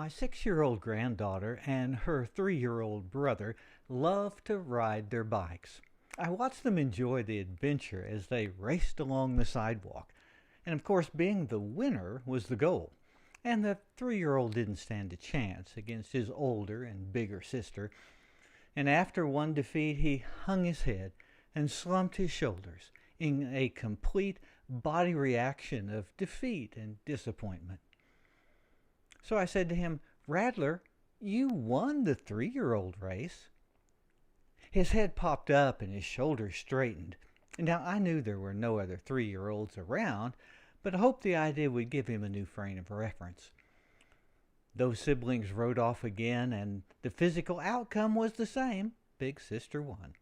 My 6-year-old granddaughter and her 3-year-old brother love to ride their bikes. I watched them enjoy the adventure as they raced along the sidewalk. And of course, being the winner was the goal. And the 3-year-old didn't stand a chance against his older and bigger sister. And after one defeat, he hung his head and slumped his shoulders in a complete body reaction of defeat and disappointment. So I said to him, "Rattler, you won the 3-year-old race." His head popped up and his shoulders straightened. Now, I knew there were no other 3-year-olds around, but I hoped the idea would give him a new frame of reference. Those siblings rode off again, and the physical outcome was the same. Big sister won.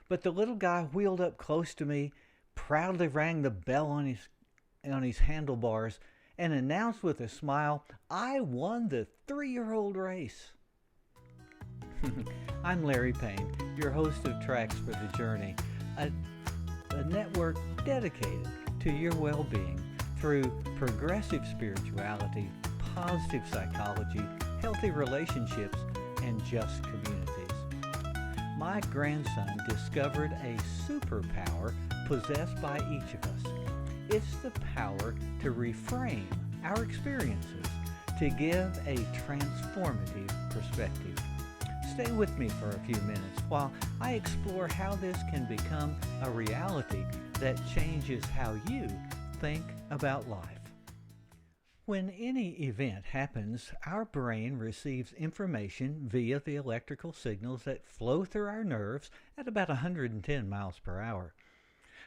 But the little guy wheeled up close to me, proudly rang the bell on his handlebars, and announced with a smile, "I won the 3-year-old race." I'm Larry Payne, your host of Tracks for the Journey, a network dedicated to your well-being through progressive spirituality, positive psychology, healthy relationships, and just communities. My grandson discovered a superpower possessed by each of us. It's the power to reframe our experiences to give a transformative perspective. Stay with me for a few minutes while I explore how this can become a reality that changes how you think about life. When any event happens, our brain receives information via the electrical signals that flow through our nerves at about 110 miles per hour.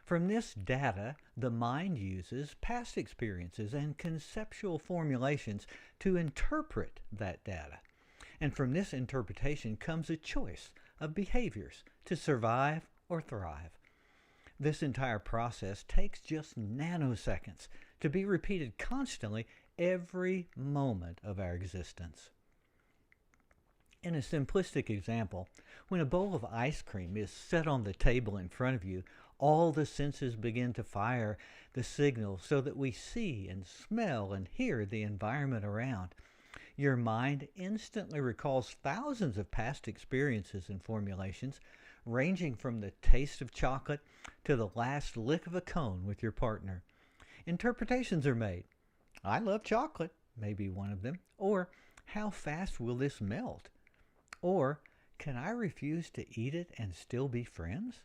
From this data, the mind uses past experiences and conceptual formulations to interpret that data. And from this interpretation comes a choice of behaviors to survive or thrive. This entire process takes just nanoseconds to be repeated constantly every moment of our existence. In a simplistic example, when a bowl of ice cream is set on the table in front of you, all the senses begin to fire the signal so that we see and smell and hear the environment around. Your mind instantly recalls thousands of past experiences and formulations, ranging from the taste of chocolate to the last lick of a cone with your partner. Interpretations are made. "I love chocolate," may be one of them, or "How fast will this melt?" Or, "Can I refuse to eat it and still be friends?"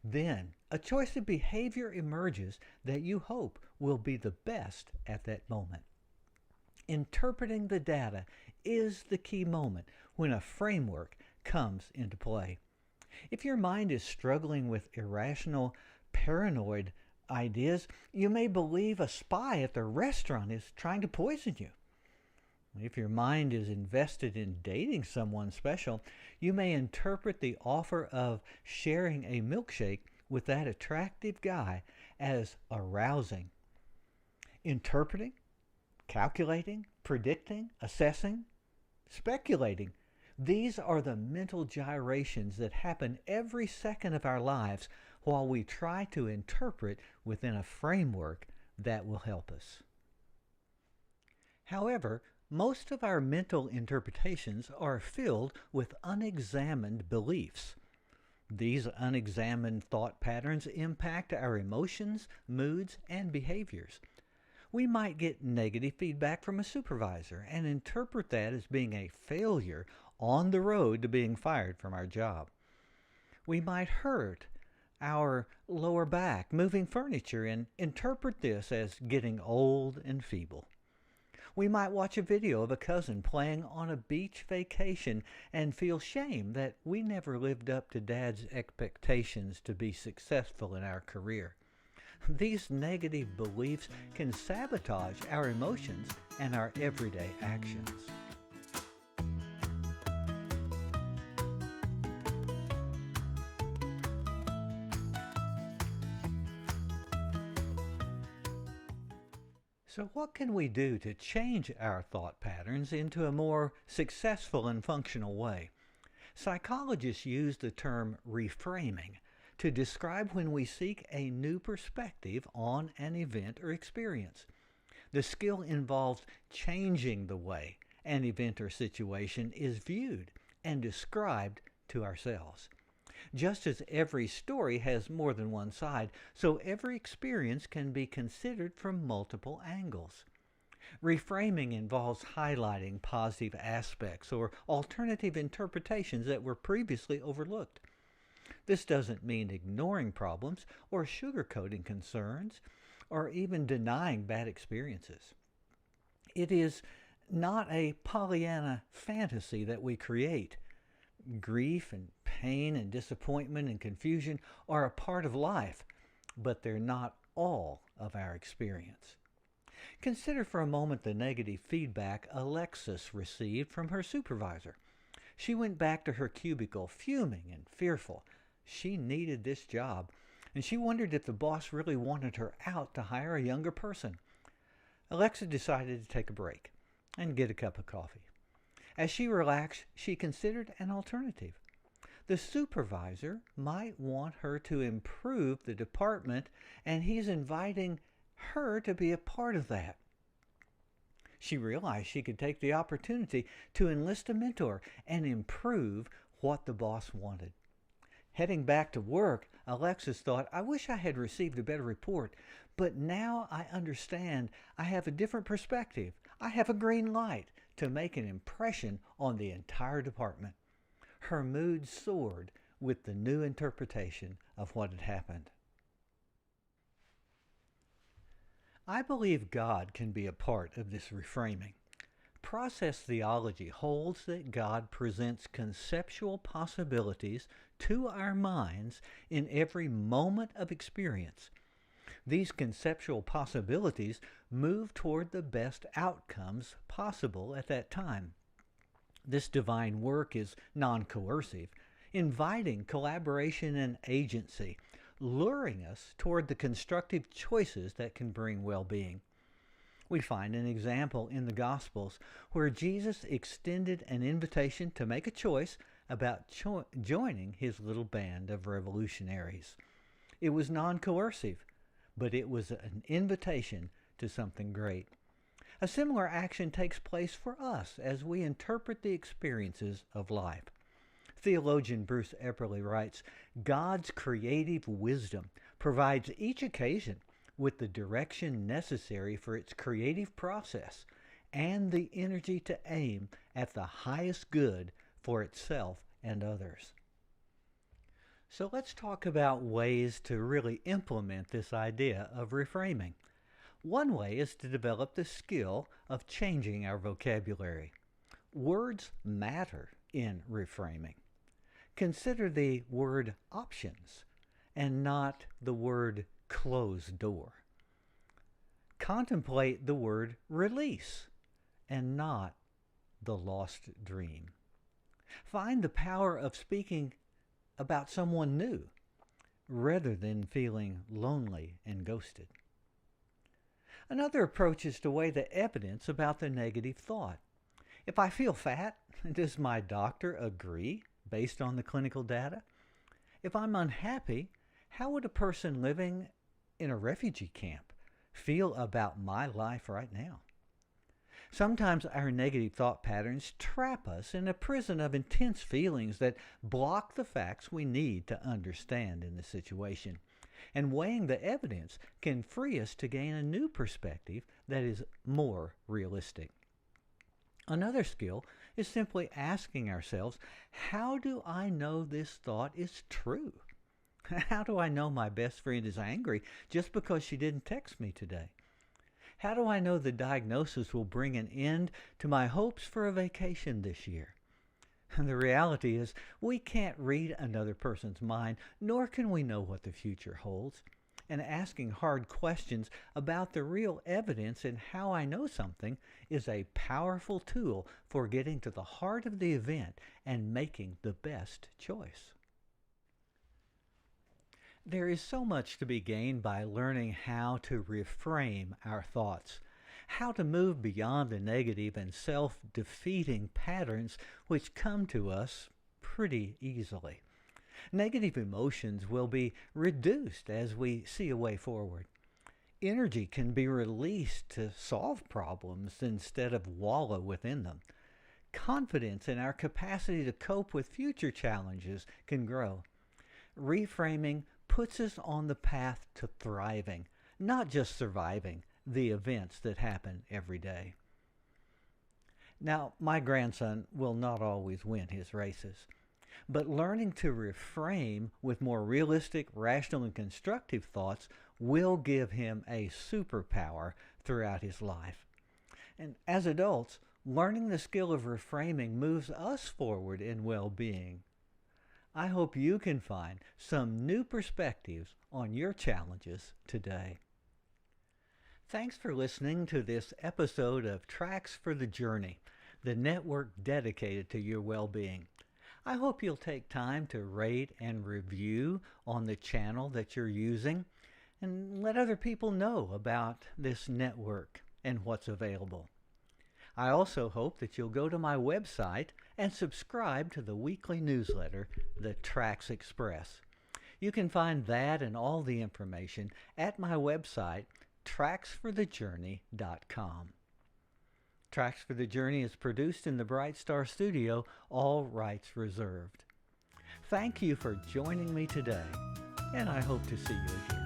Then, a choice of behavior emerges that you hope will be the best at that moment. Interpreting the data is the key moment when a framework comes into play. If your mind is struggling with irrational, paranoid ideas, you may believe a spy at the restaurant is trying to poison you. If your mind is invested in dating someone special, you may interpret the offer of sharing a milkshake with that attractive guy as arousing. Interpreting, calculating, predicting, assessing, speculating. These are the mental gyrations that happen every second of our lives while we try to interpret within a framework that will help us. However, most of our mental interpretations are filled with unexamined beliefs. These unexamined thought patterns impact our emotions, moods, and behaviors. We might get negative feedback from a supervisor and interpret that as being a failure on the road to being fired from our job. We might hurt our lower back moving furniture and interpret this as getting old and feeble. We might watch a video of a cousin playing on a beach vacation and feel shame that we never lived up to Dad's expectations to be successful in our career. These negative beliefs can sabotage our emotions and our everyday actions. So what can we do to change our thought patterns into a more successful and functional way? Psychologists use the term reframing to describe when we seek a new perspective on an event or experience. The skill involves changing the way an event or situation is viewed and described to ourselves. Just as every story has more than one side, so every experience can be considered from multiple angles. Reframing involves highlighting positive aspects or alternative interpretations that were previously overlooked. This doesn't mean ignoring problems or sugarcoating concerns or even denying bad experiences. It is not a Pollyanna fantasy that we create. Grief and pain and disappointment and confusion are a part of life, but they're not all of our experience. Consider for a moment the negative feedback Alexis received from her supervisor. She went back to her cubicle fuming and fearful. She needed this job, and she wondered if the boss really wanted her out to hire a younger person. Alexa decided to take a break and get a cup of coffee. As she relaxed, she considered an alternative. The supervisor might want her to improve the department, and he's inviting her to be a part of that. She realized she could take the opportunity to enlist a mentor and improve what the boss wanted. Heading back to work, Alexis thought, I wish I had received a better report, but now I understand I have a different perspective. I have a green light to make an impression on the entire department. Her mood soared with the new interpretation of what had happened. I believe God can be a part of this reframing. Process theology holds that God presents conceptual possibilities to our minds in every moment of experience. These conceptual possibilities move toward the best outcomes possible at that time. This divine work is non-coercive, inviting collaboration and agency, luring us toward the constructive choices that can bring well-being. We find an example in the Gospels where Jesus extended an invitation to make a choice about joining his little band of revolutionaries. It was non-coercive, but it was an invitation to something great. A similar action takes place for us as we interpret the experiences of life. Theologian Bruce Epperly writes, God's creative wisdom provides each occasion with the direction necessary for its creative process and the energy to aim at the highest good for itself and others. So let's talk about ways to really implement this idea of reframing. One way is to develop the skill of changing our vocabulary. Words matter in reframing. Consider the word options and not the word closed door. Contemplate the word release and not the lost dream. Find the power of speaking about someone new rather than feeling lonely and ghosted. Another approach is to weigh the evidence about the negative thought. If I feel fat, does my doctor agree based on the clinical data? If I'm unhappy, how would a person living in a refugee camp feel about my life right now? Sometimes our negative thought patterns trap us in a prison of intense feelings that block the facts we need to understand in the situation. And weighing the evidence can free us to gain a new perspective that is more realistic. Another skill is simply asking ourselves, how do I know this thought is true? How do I know my best friend is angry just because she didn't text me today? How do I know the diagnosis will bring an end to my hopes for a vacation this year? And the reality is, we can't read another person's mind, nor can we know what the future holds. And asking hard questions about the real evidence and how I know something is a powerful tool for getting to the heart of the event and making the best choice. There is so much to be gained by learning how to reframe our thoughts, how to move beyond the negative and self-defeating patterns which come to us pretty easily. Negative emotions will be reduced as we see a way forward. Energy can be released to solve problems instead of wallow within them. confidence in our capacity to cope with future challenges can grow. Reframing puts us on the path to thriving, not just surviving the events that happen every day. Now, my grandson will not always win his races, but learning to reframe with more realistic, rational, and constructive thoughts will give him a superpower throughout his life. And as adults, learning the skill of reframing moves us forward in well-being. I hope you can find some new perspectives on your challenges today. Thanks for listening to this episode of Tracks for the Journey, the network dedicated to your well-being. I hope you'll take time to rate and review on the channel that you're using and let other people know about this network and what's available. I also hope that you'll go to my website and subscribe to the weekly newsletter, The Tracks Express. You can find that and all the information at my website, tracksforthejourney.com. Tracks for the Journey is produced in the Bright Star Studio, all rights reserved. Thank you for joining me today, and I hope to see you again.